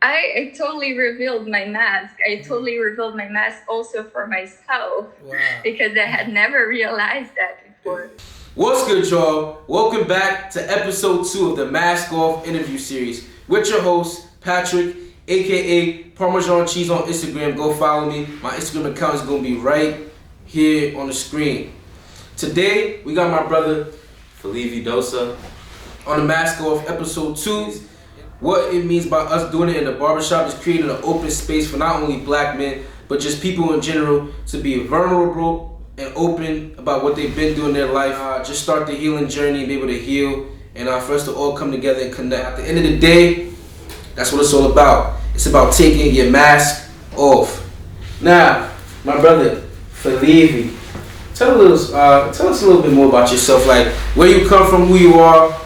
I totally revealed my mask. I totally revealed my mask also for myself. Wow. Because I had never realized that before. What's good, y'all? Welcome back to episode 2 of the Mask Off interview series with your host, Patrick, aka Parmesan Cheese on Instagram. Go follow me. My Instagram account is going to be right here on the screen. Today, we got my brother, Felipe Dosa, on the Mask Off episode 2. What it means by us doing it in the barbershop is creating an open space for not only black men, but just people in general to be vulnerable and open about what they've been through in their life. Just start the healing journey and be able to heal, and for us to all come together and connect. At the end of the day, that's what it's all about. It's about taking your mask off. Now, my brother, Felipe, tell us a little bit more about yourself, like where you come from, who you are,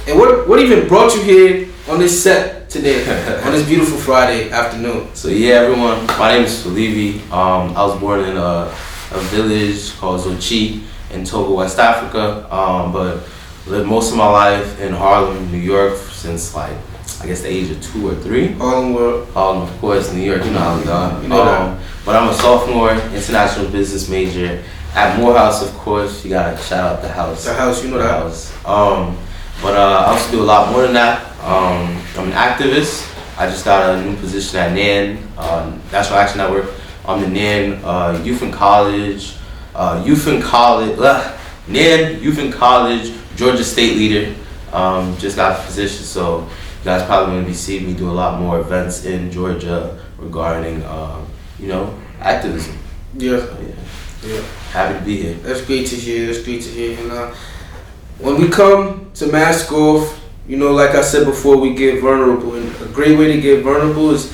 and what even brought you here on this set today, on this beautiful Friday afternoon. So yeah, everyone, my name is Felipe. I was born in a village called Zochi in Togo, West Africa, but lived most of my life in Harlem, New York, since like, I guess the age of 2 or 3. Harlem, of course, New York, you know how we are. You know that. But I'm a sophomore, international business major at Morehouse, of course. You gotta shout out the house. The house, you know the house. But I also do a lot more than that. I'm an activist. I just got a new position at NAN, National Action Network. I'm the NAN Youth in College, NAN Youth in College, Georgia State leader. Just got the position, so you guys probably going to be seeing me do a lot more events in Georgia regarding, activism. Yeah. So, yeah. Happy to be here. That's great to hear. And when we come to Mask Off, like I said before, we get vulnerable. And a great way to get vulnerable is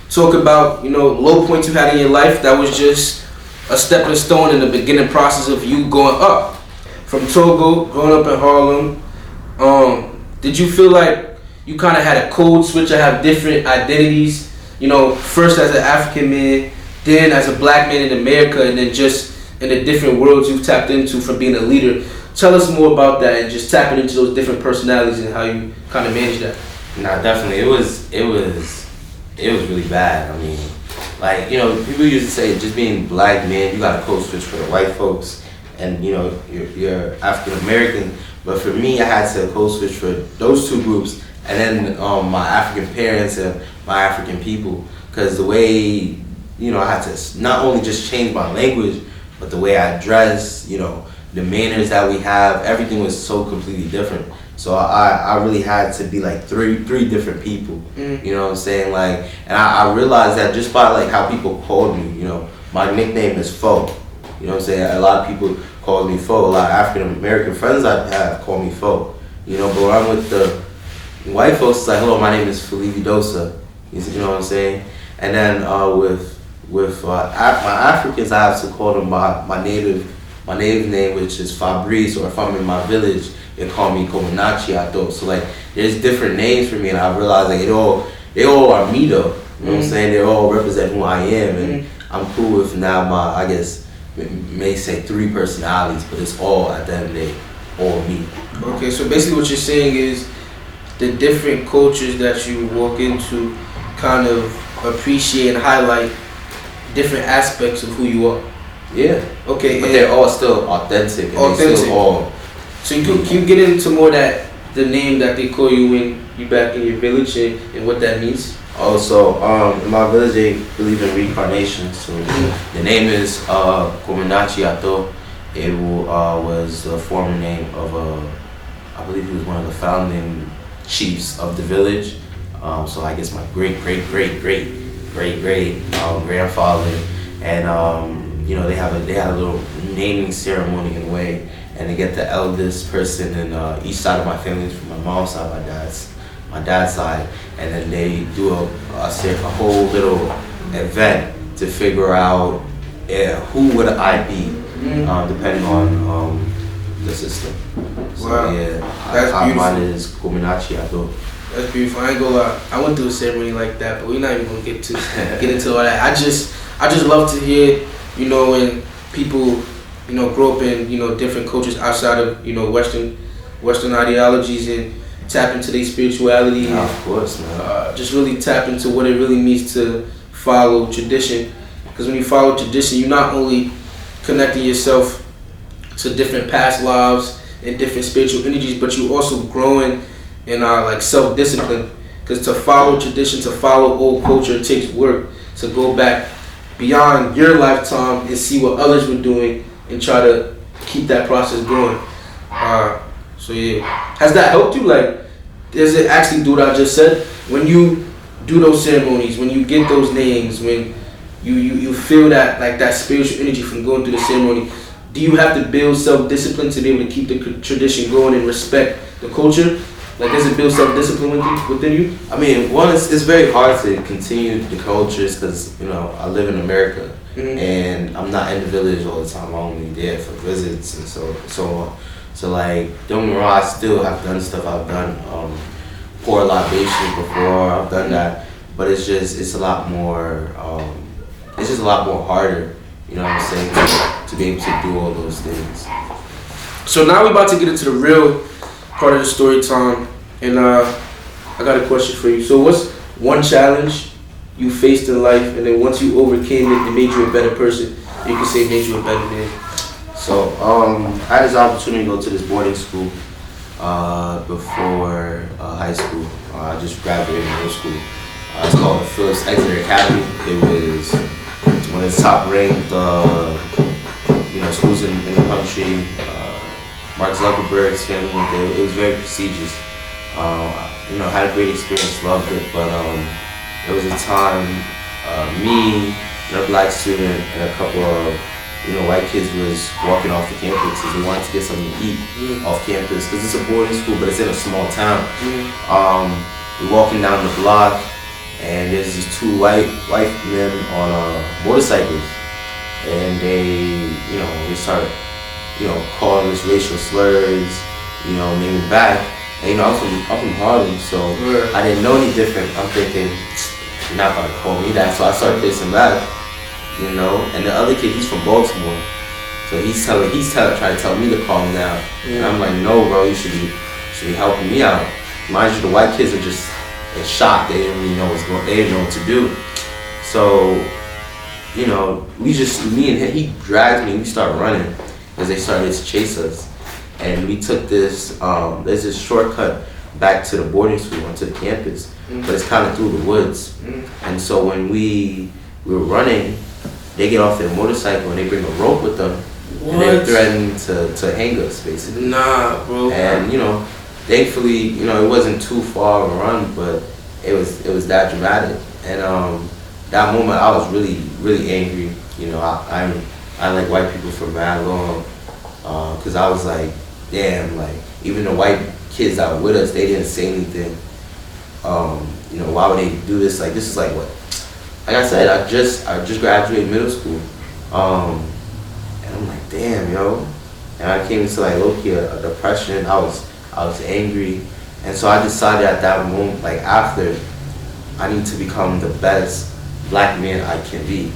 talk about, low points you had in your life that was just a stepping stone in the beginning process of you going up. From Togo, growing up in Harlem, did you feel like you kind of had a code switch to have different identities? First as an African man, then as a black man in America, and then just in the different worlds you've tapped into from being a leader. Tell us more about that and just tapping into those different personalities and how you kind of manage that. Nah, definitely. It was really bad. I mean, like, people used to say just being black man, you got a code switch for the white folks, and you're African American. But for me, I had to code switch for those two groups, and then my African parents and my African people, because the way I had to not only just change my language, but the way I dress, the manners that we have, everything was so completely different. So I really had to be like three different people. You know what I'm saying? Like, and I realized that just by like how people called me. My nickname is Fo. You know what I'm saying? A lot of people called me Fo. A lot of African American friends I have call me Fo. But when I'm with the white folks, it's like, hello, my name is Felipe Dosa. You know what I'm saying? And then with my Africans, I have to call them my native name, which is Fabrice, or if I'm in my village, they call me Kominachi. So like, there's different names for me, and I realize like they all are me though. You know what I'm saying? They all represent who I am, and I'm cool with now my, I guess, may say 3 personalities, but it's all at the end of the day, all me. Okay, so basically what you're saying is the different cultures that you walk into kind of appreciate and highlight different aspects of who you are. Yeah. Okay. But they're all still authentic. And they still all. So can you get into more that the name that they call you when you back in your village and what that means? Also, in my village they believe in reincarnation. So the name is Kominachi Ato. It was the former name of I believe he was one of the founding chiefs of the village. So I guess my great grandfather, and they had a little naming ceremony in a way, and they get the eldest person in each side of my family, from my mom's side, my dad's side, and then they do a whole little event to figure out who would I be, depending on the system. So wow. Yeah, that's beautiful. Mine is Kominachi Ado. That's beautiful. I ain't gonna lie. I went through a ceremony like that, but we're not even gonna get into all that. I just love to hear, when people, grow up in, different cultures outside of, Western ideologies, and tap into their spirituality. Yeah, of course, man. Just really tap into what it really means to follow tradition. Because when you follow tradition, you're not only connecting yourself to different past lives and different spiritual energies, but you also growing in like self-discipline. Because to follow tradition, to follow old culture, it takes work. To go back beyond your lifetime and see what others were doing and try to keep that process going. So yeah, has that helped you? Like, does it actually do what I just said? When you do those ceremonies, when you get those names, when you feel that like that spiritual energy from going through the ceremony, do you have to build self-discipline to be able to keep the tradition going and respect the culture? Like, does it build self-discipline within you? I mean, one, it's very hard to continue the cultures because, you know, I live in America, and I'm not in the village all the time. I'm only there for visits and so on. So, like, don't get me wrong, I still have done stuff. I've done pour libations before. I've done that, but it's a lot more. It's just a lot more harder. You know what I'm saying? To be able to do all those things. So now we're about to get into the real part of the story time, and I got a question for you. So what's one challenge you faced in life, and then once you overcame it, it made you a better person? You can say it made you a better man. So I had this opportunity to go to this boarding school before high school. I just graduated middle school. It's called Phillips Exeter Academy. It was one of the top ranked schools in the country. Mark Zuckerberg's family went there. It was very prestigious. Had a great experience, loved it, but there was a time me and a black student and a couple of white kids was walking off the campus because they wanted to get something to eat off campus because it's a boarding school, but it's in a small town. We're walking down the block, and there's these two white men on motorcycles, and they start calling us racial slurs, naming back. And I'm from Harlem, so I didn't know any different. I'm thinking, you're not gonna call me that, so I started pissing back, And the other kid, he's from Baltimore, so he's trying to tell me to calm down. And I'm like, no, bro, you should be helping me out. Mind you, the white kids are just in shock. They didn't really know they didn't know what to do. So, me and him, he dragged me, and we started running as they started to chase us. And we took this, there's this shortcut back to the boarding school, onto the campus, but it's kind of through the woods. And so when we were running, they get off their motorcycle and they bring a rope with them. What? And they're threatening to hang us, basically. Nah, bro. And, thankfully, it wasn't too far of a run, but it was that dramatic. And that moment, I was really, really angry. I like white people for mad long, because I was like, damn, like, even the white kids that were with us, they didn't say anything. Why would they do this? Like, this is like what? Like I said, I just graduated middle school, and I'm like, damn, yo. And I came into like low-key a depression. I was angry, and so I decided at that moment, like after, I need to become the best black man I can be.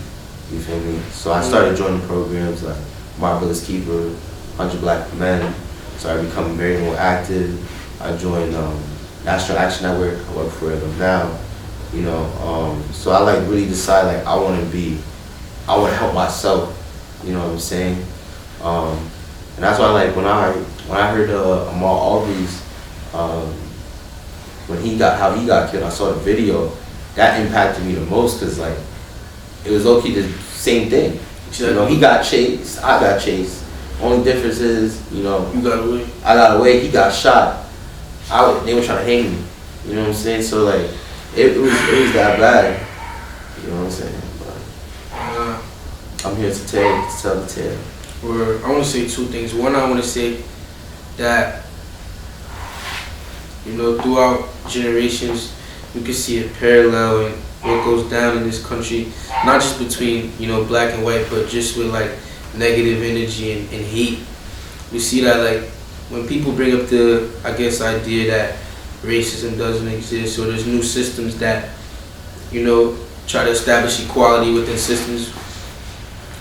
You feel me? So I started joining programs like Marvelous Keeper, 100 Black Men. Started becoming very more active. I joined National Action Network. I work for them now. So I like really decided like I want to help myself. You know what I'm saying? And that's why like when I heard Ahmaud Arbery's how he got killed, I saw the video. That impacted me the most because like it was low-key the same thing. He got chased, I got chased. Only difference is, you got away. I got away. He got shot. They were trying to hang me. You know what I'm saying? So like, it was that bad. You know what I'm saying? But I'm here to tell the tale. I want to say two things. One, I want to say that throughout generations, you can see a parallel in what goes down in this country, not just between black and white, but just with like negative energy and hate. We see that like when people bring up the idea that racism doesn't exist, or there's new systems that try to establish equality within systems,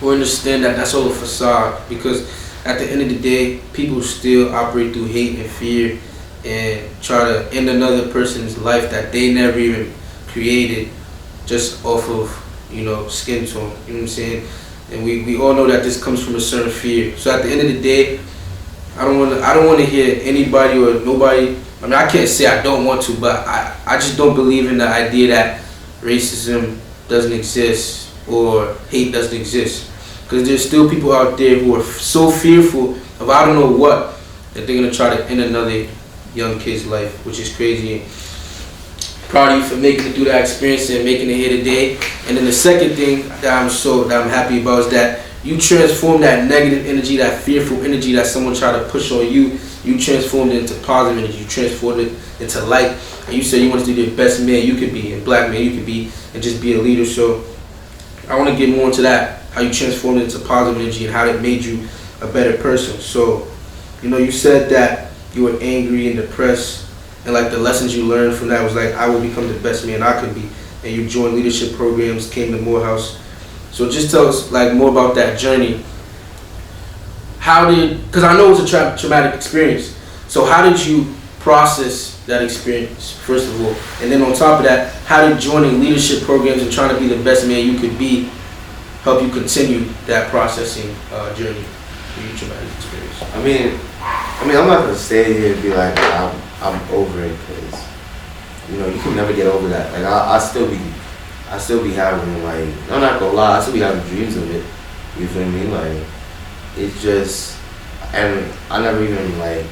we understand that that's all a facade, because at the end of the day, people still operate through hate and fear, and try to end another person's life that they never even created just off of, skin tone. You know what I'm saying? And we all know that this comes from a certain fear. So at the end of the day, I don't want to hear anybody or nobody. I mean, I can't say I don't want to, but I just don't believe in the idea that racism doesn't exist or hate doesn't exist. Because there's still people out there who are so fearful of I don't know what, that they're going to try to end another young kid's life, which is crazy. Proud of you for making it through that experience and making it here today. And then the second thing that I'm happy about is that you transformed that negative energy, that fearful energy that someone tried to push on you. You transformed it into positive energy. You transformed it into light. And you said you wanted to be the best man you could be, and black man you could be, and just be a leader. So I want to get more into that, how you transformed it into positive energy and how it made you a better person. So, you said that you were angry and depressed, and like the lessons you learned from that was like, I will become the best man I could be. And you joined leadership programs, came to Morehouse. So just tell us like more about that journey. Because I know it was a traumatic experience. So how did you process that experience, first of all? And then on top of that, how did joining leadership programs and trying to be the best man you could be help you continue that processing journey for your traumatic experience? I mean, I'm not gonna stay here and be like, I'm over it, because you can never get over that. Like I still be having, like, I'm not gonna lie, I still be having dreams of it. You feel me? Like, it's just, and I never even like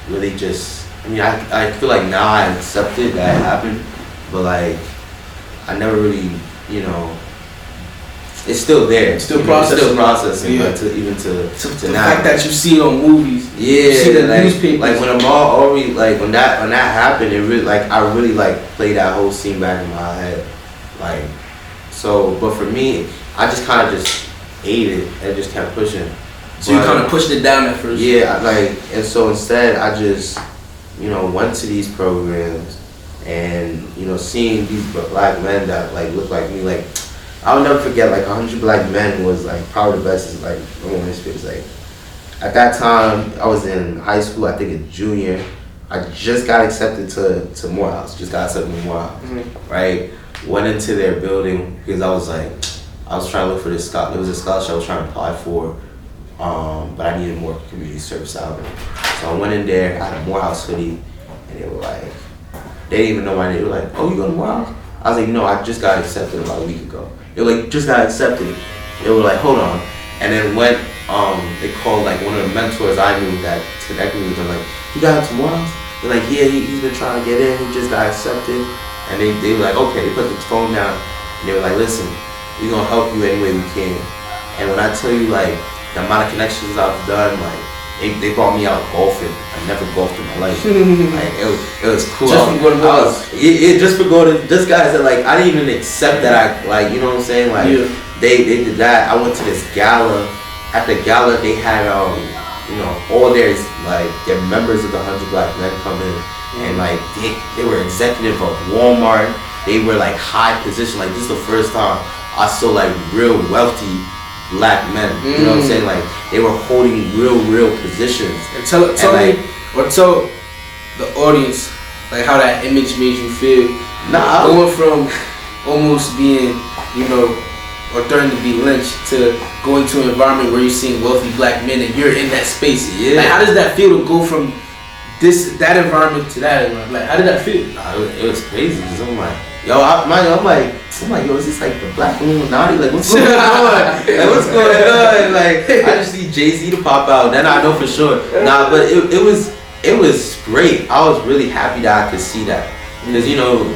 really just. I mean, I feel like now I accepted that it happened, but like I never really, it's still there. It's still processing. It's still processing, yeah. Like to the now. fact that you see it on movies. Yeah, you see the like, newspapers. like when I'm already like when that happened, it really I really played that whole scene back in my head, like. So, but for me, I just kind of just ate it and just kept pushing. So you kind of pushed it down at first. Yeah, and so instead I just, went to these programs and, seeing these black men that like look like me, like I'll never forget, like 100 Black Men was like probably the best, like one experience. Like at that time I was in high school, I think a junior. I just got accepted to Morehouse, right? Went into their building because I was trying to look for this scholarship. It was a scholarship I was trying to apply for, but I needed more community service hours. So I went in there, I had a Morehouse hoodie, and they were like, they didn't even know my name. They were like, oh, you go to Morehouse? I was like, no, I just got accepted about a week ago. They were like, just got accepted. They were like, hold on. And then when they called like one of the mentors I knew that connected me with them, like, you got into Morehouse? They're like, yeah, he's been trying to get in, he just got accepted. And they were like, okay, they put the phone down, and they were like, listen, we're gonna help you any way we can. And when I tell you like the amount of connections I've done, like they brought me out golfing. I never golfed in my life. Like it was cool. Just for going to Morehouse. Just for going to, just guys that like I didn't even accept that I like, you know what I'm saying? Like they did that. I went to this gala. At the gala they had all their members of the 100 Black Men come in. And like they were executive of Walmart. They were like high position. Like this is the first time I saw like real wealthy Black men. You know what I'm saying? Like they were holding real positions. And tell the audience like how that image made you feel. Going from almost being, or threatened to be lynched to going to an environment where you're seeing wealthy Black men and you're in that space. Yeah. Like how does that feel to go from that environment to that environment? Like how did that feel? It was crazy because I'm like, I'm like, yo, is this like the Black Illuminati? Like, what's going on? Like, what's going on? Like, I just see Jay-Z to pop out, then I know for sure. Nah, but it was great. I was really happy that I could see that. Because,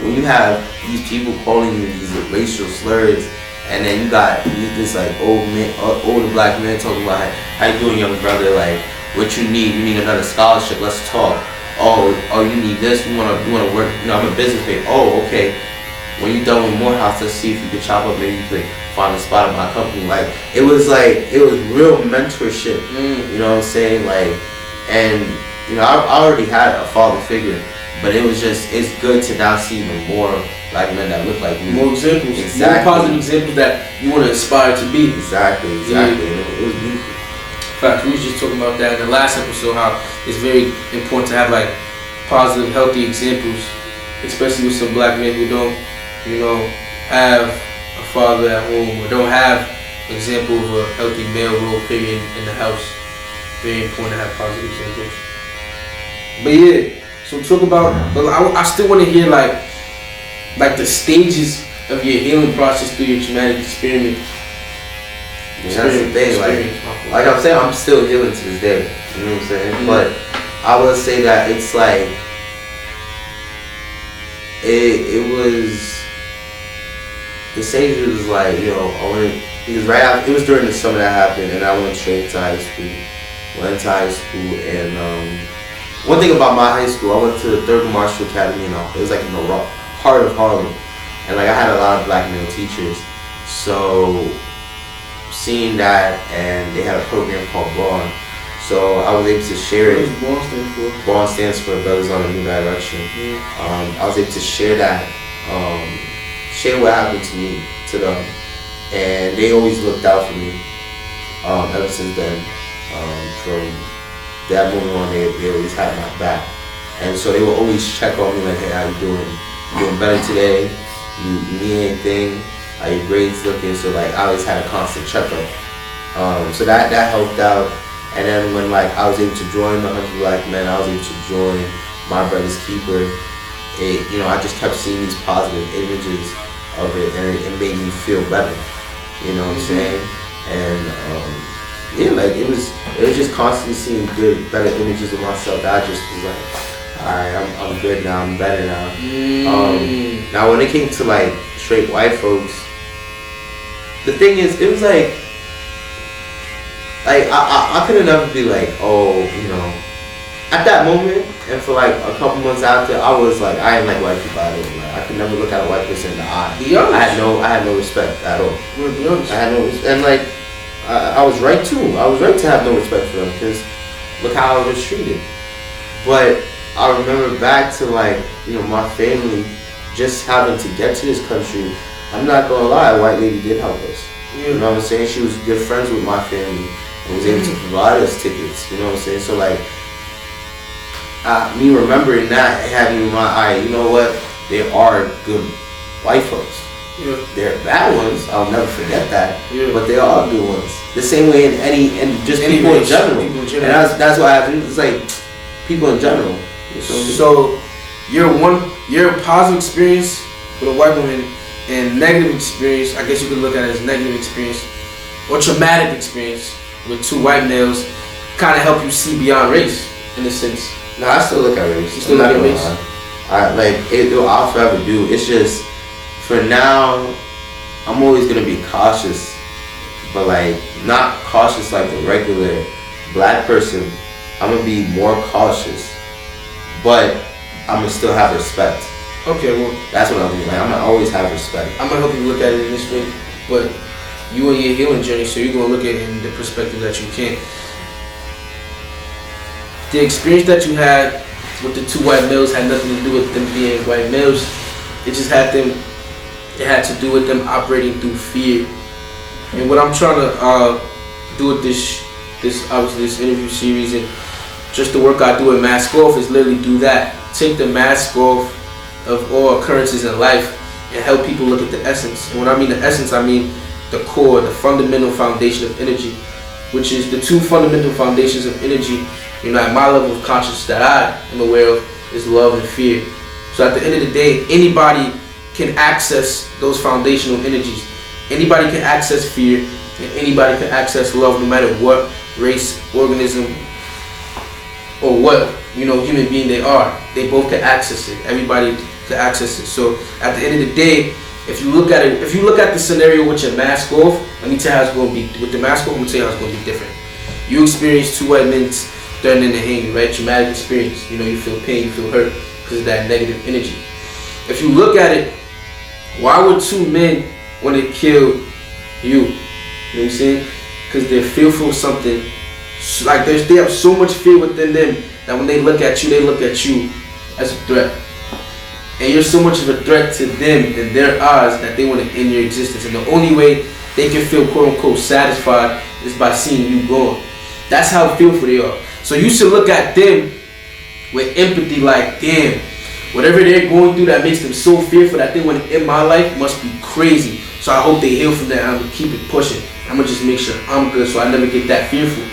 when you have these people calling you these racial slurs, and then you got this like older Black man talking about, how you doing, young brother? Like, what you need another scholarship, let's talk. Oh, you need this, you wanna work, I'm a businessman. Oh, okay. When you're done with Morehouse, let's see if you can chop up, maybe you could find a spot in my company. Like it was real mentorship. You know what I'm saying? Like, and I already had a father figure, but it's good to now see even more Black men that look like me. More examples. Exactly. More positive examples that you want to aspire to be. Exactly. Yeah. It was beautiful. In fact, we was just talking about that in the last episode, how it's very important to have like positive, healthy examples, especially with some black men who don't, have a father at home or don't have an example of a healthy male role period in the house. Very important to have positive examples. But yeah, so talk about, but I still want to hear like the stages of your healing process through your traumatic experience. Yeah, that's the thing, like I'm saying, I'm still healing to this day, you know what I'm saying? Mm-hmm. But I will say that it's like, it was, the stage was like, it was during the summer that happened, and I went straight to high school. And one thing about my high school, I went to the 3rd Marshall Academy, it was like in the heart of Harlem, and like I had a lot of black male teachers, so seeing that, and they had a program called Bond, so I was able to share it. What does Bond stand for? Bond stands for Brothers on a New Direction. I was able to share that, share what happened to me to them, and they always looked out for me ever since then. From that moment on, they always had my back, and so they would always check on me like, hey, how you doing? You doing better today? You need anything? How your grades looking? So like I always had a constant checkup. So that helped out. And then when like I was able to join the 100 Black Men, I was able to join My Brother's Keeper. I just kept seeing these positive images of it, and it made me feel better. You know what I'm saying? And like it was just constantly seeing better images of myself. That I just was like, alright, I'm good now, I'm better now. Now when it came to like straight white folks, the thing is, it was like I couldn't never be like, at that moment, and for like a couple months after, I was like, I didn't like white people at all. Like I could never look at a white person in the eye. I had no respect at all. I had no, and like I was right too. I was right to have no respect for them, because look how I was treated. But I remember back to like, my family just having to get to this country. I'm not gonna lie, a white lady did help us. You know what I'm saying? She was good friends with my family and was able to provide us tickets. You know what I'm saying? So like, me remembering that had me in my eye, you know what? They are good white folks. Yeah. They're bad ones. I'll never forget that. Yeah. But they are good ones. The same way in just people in general. And that's what happened. It's like people in general. So your positive experience with a white woman and negative experience, I guess you could look at it as negative experience or traumatic experience with 2 white males, kind of help you see beyond race in a sense. No, I still look at race. You still look at race? I'll forever do. It's just, for now, I'm always gonna be cautious, but like not cautious like a regular black person. I'm gonna be more cautious, but I'm gonna still have respect. Okay, well, that's what I'm doing. Like, I'm gonna always have respect. I'm gonna help you look at it in this way, but you on your healing journey, so you're gonna look at it in the perspective that you can. The experience that you had with the 2 white males had nothing to do with them being white males. It just had to do with them operating through fear. And what I'm trying to do with this interview series and just the work I do at MaskOFF is literally do that. Take the mask off of all occurrences in life and help people look at the essence. And when I mean the essence, I mean the core, the fundamental foundation of energy, which is the 2 fundamental foundations of energy, at my level of consciousness that I am aware of, is love and fear. So at the end of the day, anybody can access those foundational energies. Anybody can access fear, and anybody can access love, no matter what race, organism, or what human being they are. They both can access it. Everybody can access it. So at the end of the day, if you look at the scenario with your mask off, let me tell you how it's going to be. With the mask off, I'm going to tell you how it's going to be different. You experience 2 white men threatening to hang you, right? Traumatic experience. You feel pain, you feel hurt because of that negative energy. If you look at it, why would 2 men want to kill you? You know what I'm saying? Because they're fearful of something. Like they have so much fear within them that when they look at you as a threat. And you're so much of a threat to them in their eyes that they want to end your existence. And the only way they can feel quote unquote satisfied is by seeing you gone. That's how fearful they are. So you should look at them with empathy, like, damn, whatever they're going through that makes them so fearful, that thing in my life must be crazy. So I hope they heal from that. I'm gonna keep it pushing. I'm gonna just make sure I'm good so I never get that fearful.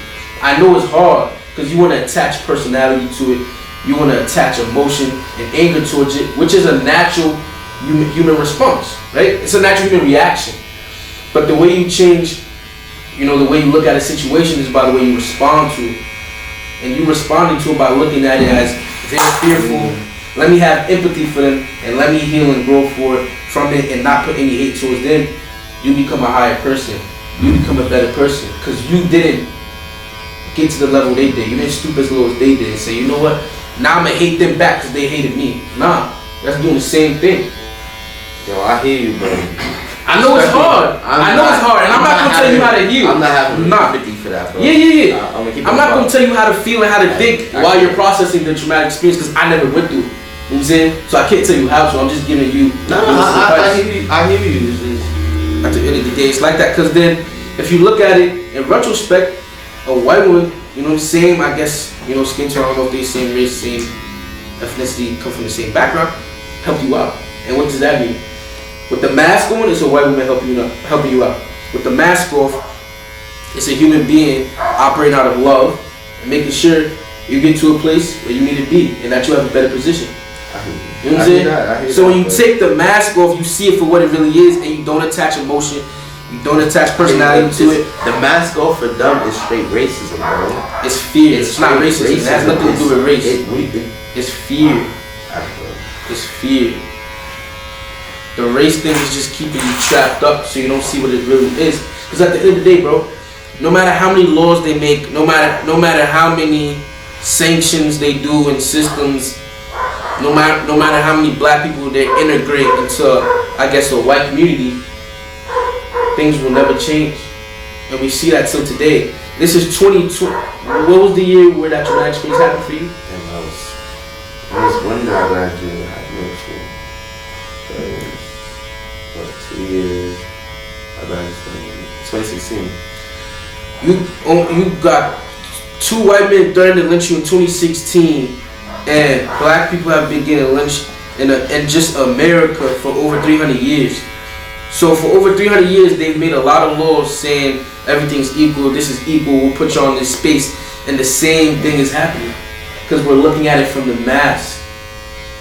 I know it's hard because you want to attach personality to it. You want to attach emotion and anger towards it, which is a natural human response, right? It's a natural human reaction. But the way you change, you know, the way you look at a situation is by the way you respond to it. And you responding to it by looking at it as they're fearful. Let me have empathy for them and let me heal and grow from it and not put any hate towards them. You become a higher person. You become a better person because you didn't get to the level they did. You didn't stoop as low as they did and say, you know what? Now I'm gonna hate them back because they hated me. Nah, that's doing the same thing. Yo, I hear you, bro. I know it's hard. I know it's hard, and I'm not gonna tell you how to heal. I'm not having empathy for that, bro. Yeah. I'm not gonna tell you how to feel and how to think while you're processing the traumatic experience because I never went through it. You know what I'm saying? So I can't tell you how to. I'm just giving you. I hear you. I hear you. At the end of the day, it's like that because then, if you look at it in retrospect, a white woman, you know, same, I guess, you know, skin tone, I don't know if they same race, same ethnicity, come from the same background, help you out. And what does that mean? With the mask on, it's a white woman helping you out. With the mask off, it's a human being operating out of love and making sure you get to a place where you need to be and that you have a better position. You know what I'm saying? So when you take the mask off, you see it for what it really is, and you don't attach emotion, you don't attach personality to it. The mask off for them is straight racism, bro. It's fear. It's not racism. It has nothing to do with race. It's fear. It's fear. The race thing is just keeping you trapped up so you don't see what it really is. Because at the end of the day, bro, no matter how many laws they make, no matter how many sanctions they do and systems, no matter how many black people they integrate into, I guess, a white community, things will never change. And we see that till today. This is 2020. What was the year where that traumatic experience happened for you? It was when I graduated high school. 2 years. I graduated 2016. You got 2 white men threatening to lynch you in 2016, and black people have been getting lynched in just America for over 300 years. So for over 300 years, they've made a lot of laws saying everything's equal, this is equal, we'll put you on this space, and the same thing is happening because we're looking at it from the mask.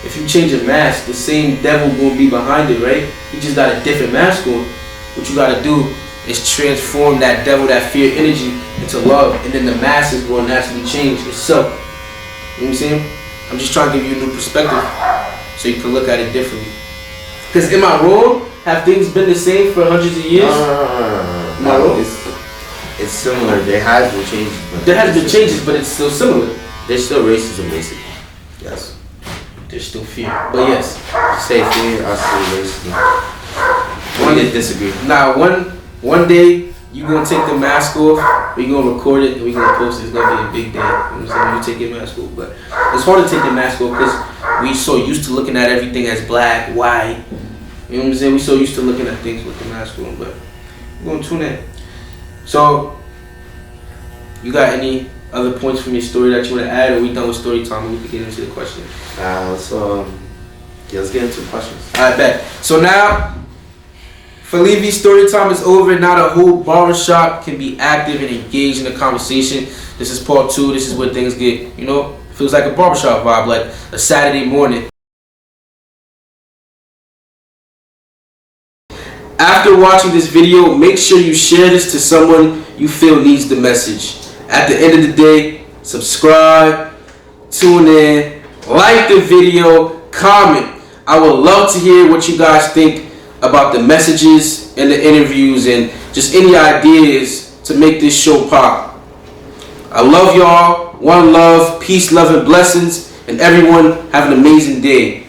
If you change a mask, the same devil will be behind it, right? You just got a different mask on. What you gotta do is transform that devil, that fear energy into love, and then the mask is going to naturally change itself. You know what I'm saying? I'm just trying to give you a new perspective so you can look at it differently. Because am I wrong? Have things been the same for hundreds of years? No. It's similar. There has been changes. There has been changes, but it's still similar. There's still racism, basically. Yes. There's still fear. But yes. Say fear, I say racism. One day disagree. Now, one day you gonna take the mask off. We gonna record it and we gonna post it. It's gonna be a big day. You know what I'm saying? You take your mask off, but it's hard to take your mask off because we so used to looking at everything as black, white. You know what I'm saying? We so used to looking at things with the mask on, but we're gonna tune in. So, you got any other points from your story that you want to add, or we done with story time and we can get into the question? Let's get into questions. I bet. So now, Felivi's story time is over. Now the whole barbershop can be active and engaged in the conversation. This is part 2. This is where things get, you know, feels like a barbershop vibe, like a Saturday morning. After watching this video, make sure you share this to someone you feel needs the message. At the end of the day, subscribe, tune in, like the video, comment. I would love to hear what you guys think about the messages and the interviews and just any ideas to make this show pop. I love y'all. One love, peace, love, and blessings. And everyone have an amazing day.